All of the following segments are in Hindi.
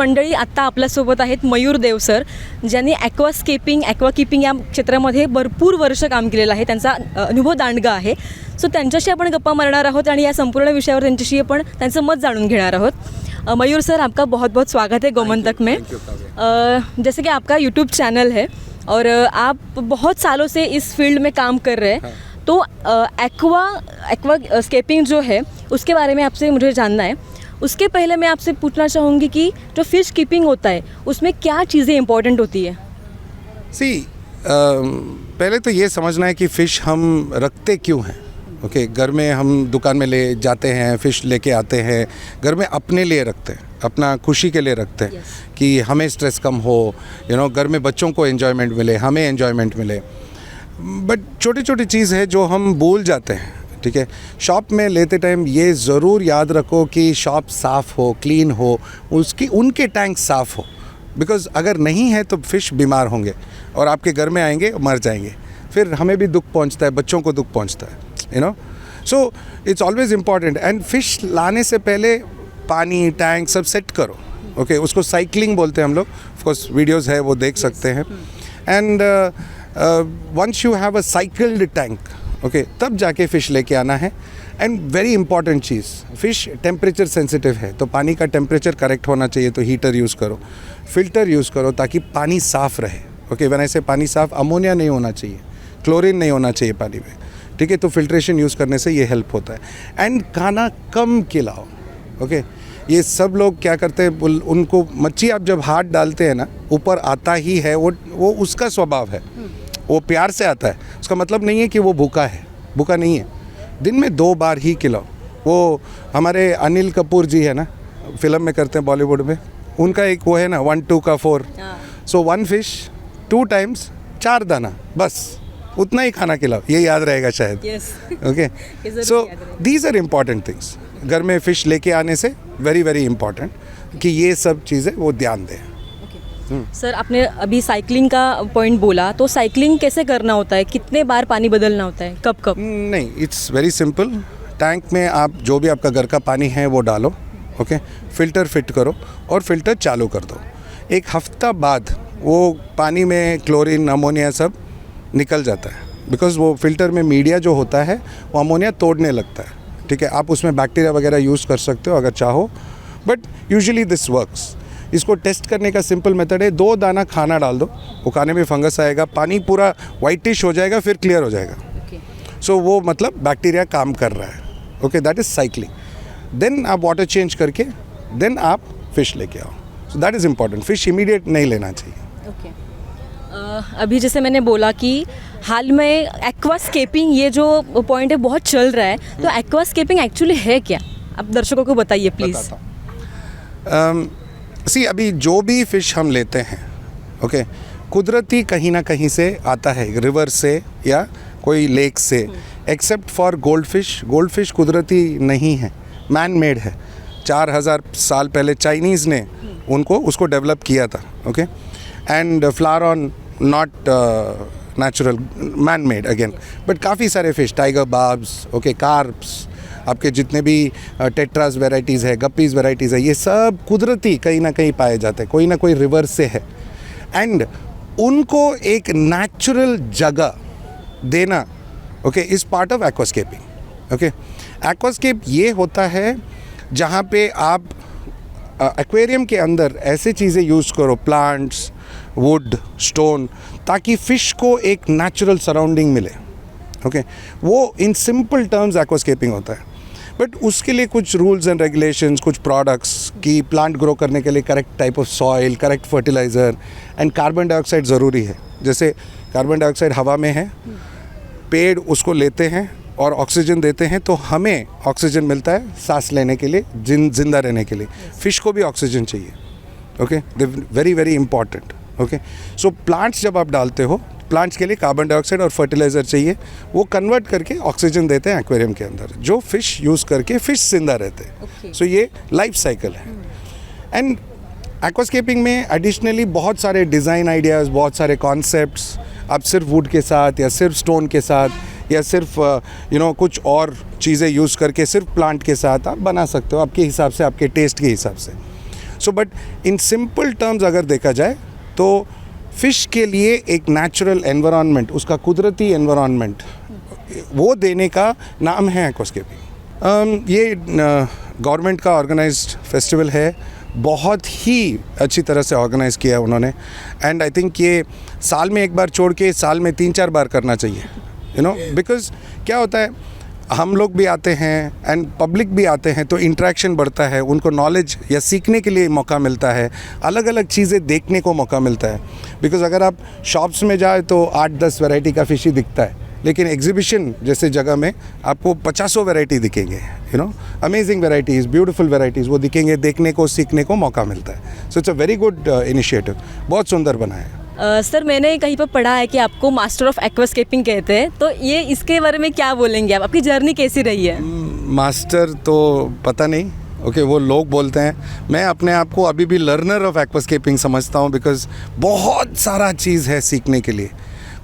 मंडळी, आत्ता आपल्यासोबत आहेत मयूर देव सर, ज्यांनी ॲक्वाकीपिंग या क्षेत्रामध्ये भरपूर वर्ष काम केलेलं आहे. त्यांचा अनुभव दांडगा आहे. सो त्यांच्याशी आपण गप्पा मारणार आहोत आणि या संपूर्ण विषयावर त्यांच्याशी आपण त्यांचं मत जाणून घेणार आहोत. मयूर सर, आपका बहुत बहुत स्वागत है गोमंतक में. जैसे कि आपका यूट्यूब चैनल है और आप बहुत सालों से इस फील्ड में काम कर रहे हैं. तो एक्वास्केपिंग जो है उसके बारे में आपसे मुझे जानना है. उसके पहले मैं आपसे पूछना चाहूँगी कि जो फ़िश कीपिंग होता है उसमें क्या चीज़ें इंपॉर्टेंट होती है. पहले तो ये समझना है कि फ़िश हम रखते क्यों हैं. ओके, घर में हम दुकान में ले जाते हैं, फ़िश लेके आते हैं, घर में अपने लिए रखते हैं, अपना खुशी के लिए रखते हैं. कि हमें स्ट्रेस कम हो, घर में बच्चों को एंजॉयमेंट मिले, हमें एंजॉयमेंट मिले. बट छोटी छोटी चीज़ है जो हम भूल जाते हैं. ठीक है, शॉप में लेते टाइम ये ज़रूर याद रखो कि शॉप साफ़ हो, क्लीन हो, उनके टैंक साफ़ हो. बिकॉज़ अगर नहीं है तो फ़िश बीमार होंगे और आपके घर में आएंगे, मर जाएंगे. फिर हमें भी दुख पहुंचता है, बच्चों को दुख पहुंचता है. So it's always important. And fish लाने से पहले पानी टैंक सब सेट करो. ओके, उसको साइकिलिंग बोलते हैं हम लोग. ऑफकोर्स वीडियोज़ है, वो देख सकते हैं. And once you have a cycled tank, okay, तब जाके फ़िश लेके आना है. एंड वेरी इंपॉर्टेंट चीज़, फ़िश टेम्परेचर सेंसिटिव है, तो पानी का टेम्परेचर करेक्ट होना चाहिए. तो हीटर यूज़ करो, फ़िल्टर यूज़ करो ताकि पानी साफ़ रहे. ओके, व्हेन ऐसे पानी साफ़, अमोनिया नहीं होना चाहिए, क्लोरीन नहीं होना चाहिए पानी में. ठीक है, तो फ़िल्ट्रेशन यूज़ करने से ये हेल्प होता है. एंड खाना कम खिलाओ. ओके, ये सब लोग क्या करते हैं, उनको मच्छी आप जब हाथ डालते हैं ना, ऊपर आता ही है, वो उसका स्वभाव है, वो प्यार से आता है. उसका मतलब नहीं है कि वो भूखा है, भूखा नहीं है. दिन में 2 बार ही खिलाओ. वो हमारे अनिल कपूर जी है ना, फिल्म में करते हैं बॉलीवुड में, उनका एक वो है ना 1 2 का 4. सो 1 फिश 2 टाइम्स 4 दाना, बस उतना ही खाना खिलाओ. ये याद रहेगा शायद. Okay, so these are important things. घर में फ़िश लेके आने से वेरी वेरी इम्पॉर्टेंट कि ये सब चीज़ें वो ध्यान दें. सर, आपने अभी साइकिलिंग का पॉइंट बोला, तो साइकिलिंग कैसे करना होता है, कितने बार पानी बदलना होता है, कब कब? नहीं, इट्स वेरी सिंपल. टैंक में आप जो भी आपका घर का पानी है वो डालो. ओके, फ़िल्टर फिट करो और फ़िल्टर चालू कर दो. 1 हफ्ता बाद वो पानी में क्लोरीन, अमोनिया सब निकल जाता है. बिकॉज़ वो फ़िल्टर में मीडिया जो होता है वो अमोनिया तोड़ने लगता है. ठीक है, आप उसमें बैक्टीरिया वगैरह यूज़ कर सकते हो अगर चाहो, बट यूजुअली दिस वर्क्स. इसको टेस्ट करने का सिंपल मेथड है, 2 दाना खाना डाल दो, वो खाने में फंगस आएगा, पानी पूरा वाइटिश हो जाएगा, फिर क्लियर हो जाएगा. सो वो मतलब बैक्टीरिया काम कर रहा है. Okay, that is cycling. Then आप वाटर चेंज करके देन आप फ़िश लेके आओ. So that is important. Fish immediate नहीं लेना चाहिए. ओके, अभी जैसे मैंने बोला कि हाल में एक्वास्केपिंग ये जो पॉइंट है बहुत चल रहा है, तो एक्वास्केपिंग एक्चुअली है क्या, आप दर्शकों को बताइए प्लीज़. अभी जो भी फ़िश हम लेते हैं, ओके, कुदरती कहीं ना कहीं से आता है, रिवर से या कोई लेक से. एक्सेप्ट फॉर गोल्ड फिश कुदरती नहीं है, मैन मेड है. 4000 साल पहले चाइनीज़ ने उसको डेवलप किया था. Okay, and flowerhorn not natural, man made again. But काफ़ी सारे fish, tiger barbs, okay, carps, आपके जितने भी टेट्रास वेराइटीज़ है, गप्पीज़ वेराइटीज़ है, ये सब कुदरती कहीं ना कहीं पाए जाते हैं, कोई ना कोई रिवर से है. एंड उनको एक नेचुरल जगह देना, okay, is part of aquascaping. Okay, aquascape ये होता है जहाँ पे आप एक्वेरियम के अंदर ऐसे चीज़ें यूज़ करो, प्लांट्स, वुड, स्टोन, ताकि फ़िश को एक नेचुरल सराउंडिंग मिले. ओके, वो इन सिंपल टर्म्स एक्वास्केपिंग होता है. बट उसके लिए कुछ रूल्स एंड रेगुलेशंस, कुछ प्रोडक्ट्स की प्लांट ग्रो करने के लिए correct type of soil, correct fertiliser and carbon dioxide ज़रूरी है. जैसे कार्बन डाइऑक्साइड हवा में है, पेड़ उसको लेते हैं और ऑक्सीजन देते हैं, तो हमें ऑक्सीजन मिलता है सांस लेने के लिए, जिंदा रहने के लिए. फ़िश को भी ऑक्सीजन चाहिए. Okay, they very very important. Okay, so plants जब आप डालते हो, प्लांट्स के लिए कार्बन डाइऑक्साइड और फर्टिलाइज़र चाहिए, वो कन्वर्ट करके ऑक्सीजन देते हैं एक्वेरियम के अंदर, जो फ़िश यूज़ करके फ़िश जिंदा रहते हैं. सो ये लाइफ साइकिल है. एंड एक्वास्केपिंग में एडिशनली बहुत सारे डिज़ाइन आइडियाज़, बहुत सारे कॉन्सेप्ट्स, आप सिर्फ वुड के साथ या सिर्फ स्टोन के साथ या सिर्फ कुछ और चीज़ें यूज़ करके सिर्फ प्लांट के साथ आप बना सकते हो, आपके हिसाब से, आपके टेस्ट के हिसाब से. So but in simple terms अगर देखा जाए तो फ़िश के लिए एक नेचुरल एनवायरनमेंट, उसका कुदरती एनवायरनमेंट वो देने का नाम है एक्वास्केपिंग। ये गवर्नमेंट का ऑर्गेनाइज्ड फेस्टिवल है, बहुत ही अच्छी तरह से ऑर्गेनाइज़ किया है उन्होंने। एंड आई थिंक ये साल में एक बार छोड़ के साल में 3-4 बार करना चाहिए, यू नो, बिकॉज़ क्या होता है, हम लोग भी आते हैं एंड पब्लिक भी आते हैं तो इंटरेक्शन बढ़ता है, उनको नॉलेज या सीखने के लिए मौका मिलता है, अलग अलग चीज़ें देखने को मौका मिलता है। बिकॉज़ अगर आप शॉप्स में जाए तो 8-10 वैरायटी का फ़िश ही दिखता है, लेकिन एग्जीबिशन जैसे जगह में आपको 50 वैरायटी दिखेंगे, you know, amazing varieties, beautiful varieties वो दिखेंगे, देखने को सीखने को मौका मिलता है। So it's a very good initiative, बहुत सुंदर बना है। सर मैंने कहीं पर पढ़ा है कि आपको मास्टर ऑफ एक्वास्केपिंग कहते हैं, तो ये इसके बारे में क्या बोलेंगे आप, आपकी जर्नी कैसी रही है? मास्टर तो पता नहीं, ओके, वो लोग बोलते हैं। मैं अपने आप को अभी भी लर्नर ऑफ एक्वास्केपिंग समझता हूँ, बिकॉज़ बहुत सारा चीज़ है सीखने के लिए।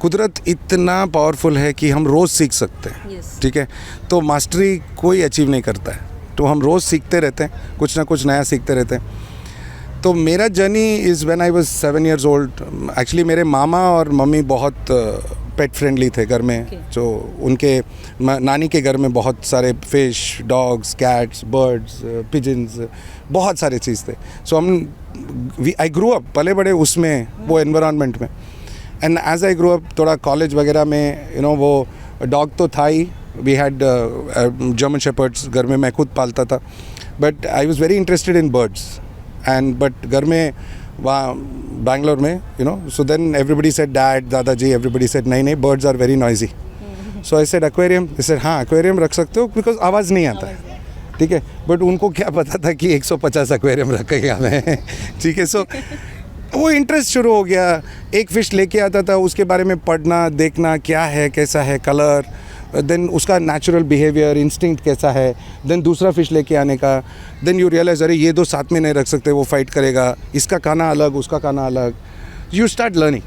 कुदरत इतना पावरफुल है कि हम रोज़ सीख सकते हैं, Yes. ठीक है। तो मास्टरी कोई अचीव नहीं करता है, तो हम रोज़ सीखते रहते हैं, कुछ ना कुछ नया सीखते रहते हैं। तो मेरा journey is when I was 7 years old। Actually मेरे मामा और मम्मी बहुत पेट फ्रेंडली थे घर में। Okay. जो उनके नानी के घर में बहुत सारे fish, dogs, cats, birds, pigeons, बहुत सारे चीज़ थे। सो आई ग्रो अप, पले बड़े उसमें, वो एनवायरनमेंट में। And as I grow up थोड़ा कॉलेज वगैरह में, यू नो, वो डॉग तो था ही, वी हैड जर्मन शेपर्ड्स घर में, मैं खुद पालता था। But I was very interested in birds and but घर में वहाँ बैंगलोर में, you know, so then everybody said, dad, दादाजी, एवरीबडी सेड नहीं नहीं, birds are very noisy. So I said aquarium. I said हाँ एक्वेरियम रख सकते हो, बिकॉज आवाज़ नहीं आता है, ठीक है। बट उनको क्या पता था कि 150 एक्वेरियम रखेगा मैं, ठीक है। सो वो इंटरेस्ट शुरू हो गया। एक फ़िश लेके आता था, उसके बारे में पढ़ना, देखना क्या है, कैसा है कलर, देन उसका नेचुरल बिहेवियर, इंस्टिंक्ट कैसा है, देन दूसरा फ़िश लेके आने का, देन यू रियलाइज अरे ये दो साथ में नहीं रख सकते, वो फाइट करेगा, इसका खाना अलग, उसका खाना अलग, you start learning.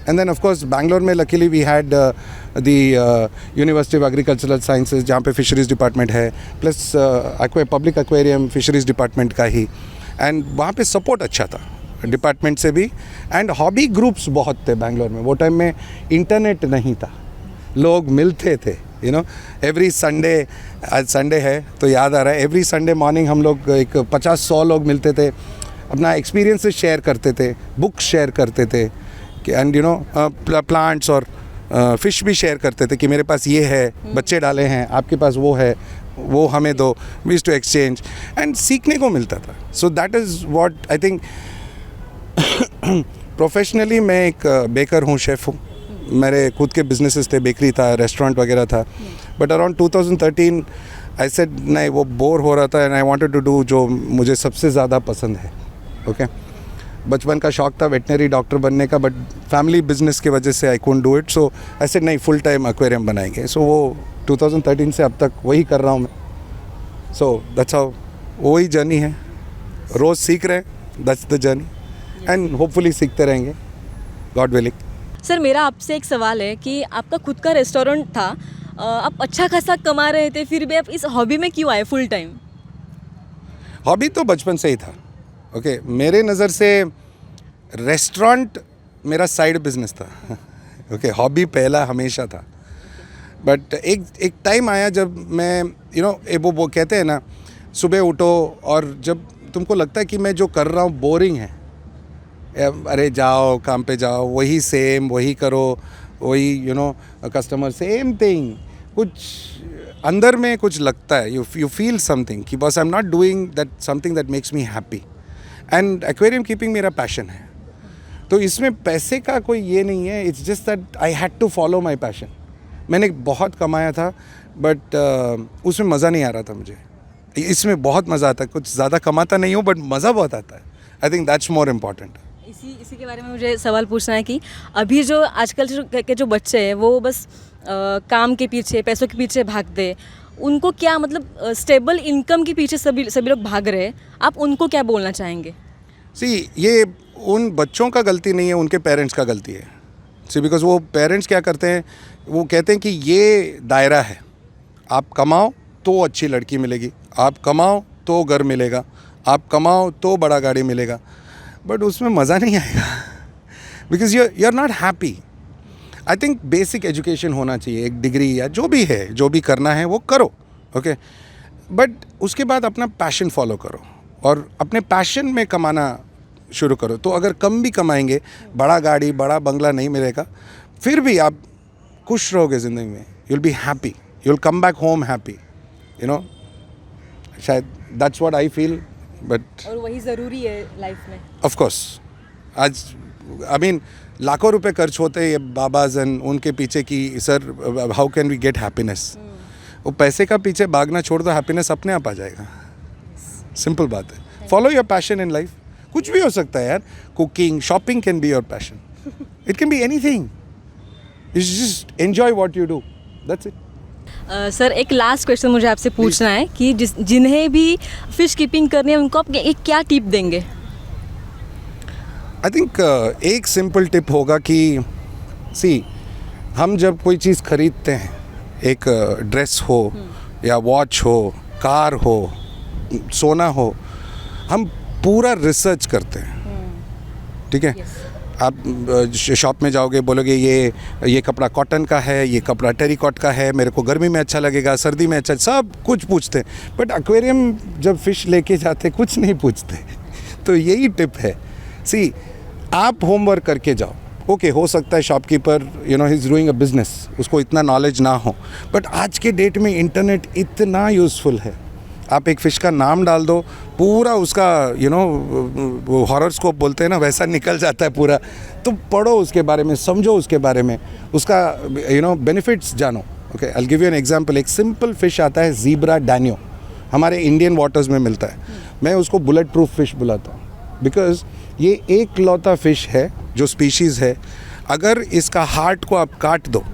And then of course Bangalore में luckily we had the university of agricultural sciences, जहाँ पे फिशरीज़ डिपार्टमेंट है, plus public aquarium fisheries department का ही। एंड वहाँ पे सपोर्ट अच्छा था डिपार्टमेंट से भी। एंड हॉबी ग्रुप्स बहुत थे बैंगलोर में। वो टाइम में इंटरनेट नहीं था, लोग मिलते थे, यू नो, एवरी संडे, आज संडे है तो याद आ रहा है, एवरी संडे मॉर्निंग हम लोग एक 50-100 लोग मिलते थे, अपना एक्सपीरियंसेस शेयर करते थे, बुक्स शेयर करते थे, एंड यू नो प्लांट्स और फिश भी शेयर करते थे कि मेरे पास ये है, बच्चे डाले हैं, आपके पास वो है, वो हमें दो, we used to exchange and सीखने को मिलता था। So that is what I think. Professionally मैं एक बेकर हूँ, शेफ़ हूँ, मेरे खुद के बिजनेसेस थे, बेकरी था, रेस्टोरेंट वगैरह था। बट अराउंड 2013 आई सेड नहीं, वो बोर हो रहा था and I wanted to do जो मुझे सबसे ज़्यादा पसंद है, ओके। बचपन का शौक था वेटनरी डॉक्टर बनने का, बट फैमिली बिजनेस की वजह से I couldn't do it. So I said नहीं, फुल टाइम एक्वेरियम बनाएंगे। सो वो 2013 से अब तक वही कर रहा हूँ मैं। सो दैट्स हाउ, वही जर्नी है, रोज़ सीख रहे हैं, that's the journey and hopefully सीखते रहेंगे, गॉड विलिंग। सर मेरा आपसे एक सवाल है कि आपका खुद का रेस्टोरेंट था, आप अच्छा खासा कमा रहे थे, फिर भी आप इस हॉबी में क्यों आए फुल टाइम? हॉबी तो बचपन से ही था, ओके। मेरे नज़र से रेस्टोरेंट मेरा साइड बिजनेस था, ओके। हॉबी पहला हमेशा था। बट एक टाइम आया जब मैं, यू नो, वो कहते हैं ना, सुबह उठो और जब तुमको लगता है कि मैं जो कर रहा हूँ बोरिंग है, अरे जाओ काम पे जाओ, वही सेम, वही करो, वही, you know, customer same thing, कुछ अंदर में कुछ लगता है, यू फील समथिंग कि बस I am not doing that something that makes me happy. And aquarium keeping मेरा पैशन है, तो इसमें पैसे का कोई ये नहीं है, it's just that I had to follow my passion. मैंने बहुत कमाया था बट उसमें मज़ा नहीं आ रहा था मुझे। इसमें बहुत मज़ा आता है, कुछ ज़्यादा कमाता नहीं हूँ बट मज़ा बहुत आता है। I think that's more important. इसी के बारे में मुझे सवाल पूछना है कि अभी जो आजकल के जो बच्चे हैं वो बस काम के पीछे, पैसों के पीछे भागते, उनको क्या मतलब स्टेबल इनकम के पीछे सभी लोग भाग रहे हैं, आप उनको क्या बोलना चाहेंगे? सी, ये उन बच्चों का गलती नहीं है, उनके पेरेंट्स का गलती है। सी, बिकॉज वो पेरेंट्स क्या करते हैं, वो कहते हैं कि ये दायरा है, आप कमाओ तो अच्छी लड़की मिलेगी, आप कमाओ तो घर मिलेगा, आप कमाओ तो बड़ा गाड़ी मिलेगा, बट उसमें मज़ा नहीं आएगा because you are not happy. I think basic education होना चाहिए, एक डिग्री या जो भी है, जो भी करना है वो करो, ओके. बट उसके बाद अपना पैशन फॉलो करो और अपने पैशन में कमाना शुरू करो. तो अगर कम भी कमाएंगे, बड़ा गाड़ी बड़ा बंगला नहीं मिलेगा, फिर भी आप खुश रहोगे ज़िंदगी में. You will be happy, you will come back home happy, you know. शायद that's what I feel. But और वही ज़रूरी है लाइफ में. ऑफ कोर्स आज आई मीन लाखों रुपए खर्च होते हैं ये बाबाज एंड उनके पीछे कि sir how can we get happiness. वो पैसे का पीछे भागना छोड़ दो, हैप्पीनेस अपने आप आ जाएगा. सिंपल बात है. Follow your passion in life. कुछ भी हो सकता है यार. Cooking, shopping can be your passion. It can be anything. You just enjoy what you do, that's it. Sir एक लास्ट क्वेश्चन मुझे आपसे पूछना है कि जिन्हें भी फ़िश कीपिंग करनी है उनको आप एक क्या टिप देंगे? आई थिंक एक सिंपल टिप होगा कि सी, हम जब कोई चीज़ खरीदते हैं, एक ड्रेस हो या वॉच हो, कार हो, सोना हो, हम पूरा रिसर्च करते हैं. ठीक है. आप शॉप में जाओगे, बोलोगे ये कपड़ा कॉटन का है, ये कपड़ा टेरिकॉट का है, मेरे को गर्मी में अच्छा लगेगा, सर्दी में अच्छा, सब कुछ पूछते हैं. बट एक्वेरियम जब फ़िश लेके जाते कुछ नहीं पूछते. तो यही टिप है. सी, आप होमवर्क करके जाओ. ओके, हो सकता है shopkeeper you know he is doing a business, उसको इतना नॉलेज ना हो, बट आज के डेट में इंटरनेट इतना यूज़फुल है. आप एक फ़िश का नाम डाल दो, पूरा उसका यू नो वो हॉरोस्कोप बोलते हैं ना, वैसा निकल जाता है पूरा. तो पढ़ो उसके बारे में, समझो उसके बारे में, उसका यू नो बेनिफिट्स जानो. Okay, I will give you an example. एक सिंपल फ़िश आता है ज़ीब्रा डैनियो, हमारे इंडियन वाटर्स में मिलता है. मैं उसको बुलेट प्रूफ फ़िश बुलाता हूँ बिकॉज ये एक लौता फ़िश है जो स्पीशीज़ है. अगर इसका हार्ट को आप काट दो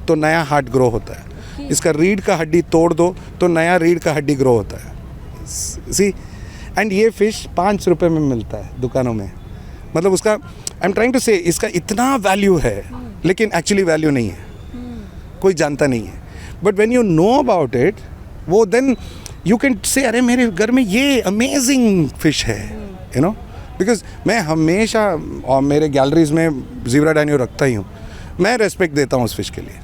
तो नया हार्ट ग्रो होता है. इसका रीढ़ का हड्डी तोड़ दो तो नया रीढ़ का हड्डी ग्रो होता है. सी, एंड ये फ़िश 5 रुपये में मिलता है दुकानों में. मतलब उसका आई एम ट्राइंग टू से इसका इतना वैल्यू है, लेकिन एक्चुअली वैल्यू नहीं है, कोई जानता नहीं है. But when you know about it, वो देन यू कैन से अरे मेरे घर में ये अमेजिंग फ़िश है, यू नो. बिकॉज मैं हमेशा और मेरे गैलरीज में ज़ीब्रा डैनियो रखता ही हूँ. मैं रेस्पेक्ट देता हूँ उस फ़िश के लिए.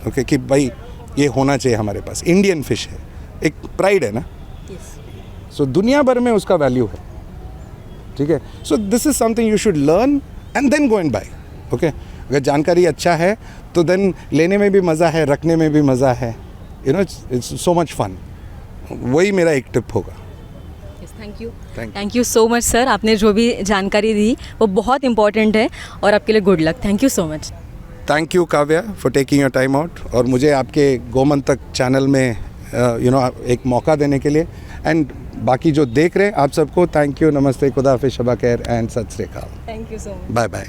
ओके, कि भाई ये होना चाहिए हमारे पास, इंडियन फ़िश है, एक प्राइड है ना. सो दुनिया भर में उसका वैल्यू है. ठीक है. So this is something you should learn and then go and buy. Okay, अगर जानकारी अच्छा है तो देन लेने में भी मज़ा है, रखने में भी मज़ा है. You know, it's so much fun. वही मेरा एक टिप होगा. Thank you so much sir. आपने जो भी जानकारी दी वो बहुत इंपॉर्टेंट है और आपके लिए good luck. Thank you so much. Thank you Kavya for taking your time out और मुझे आपके गोमंतक चैनल में यू नो एक मौका देने के लिए. एंड बाकी जो देख रहे हैं आप सबको थैंक यू, नमस्ते, खुदा हाफिज़, शबा खैर एंड सत श्री अकाल. Thank you so much. Bye bye.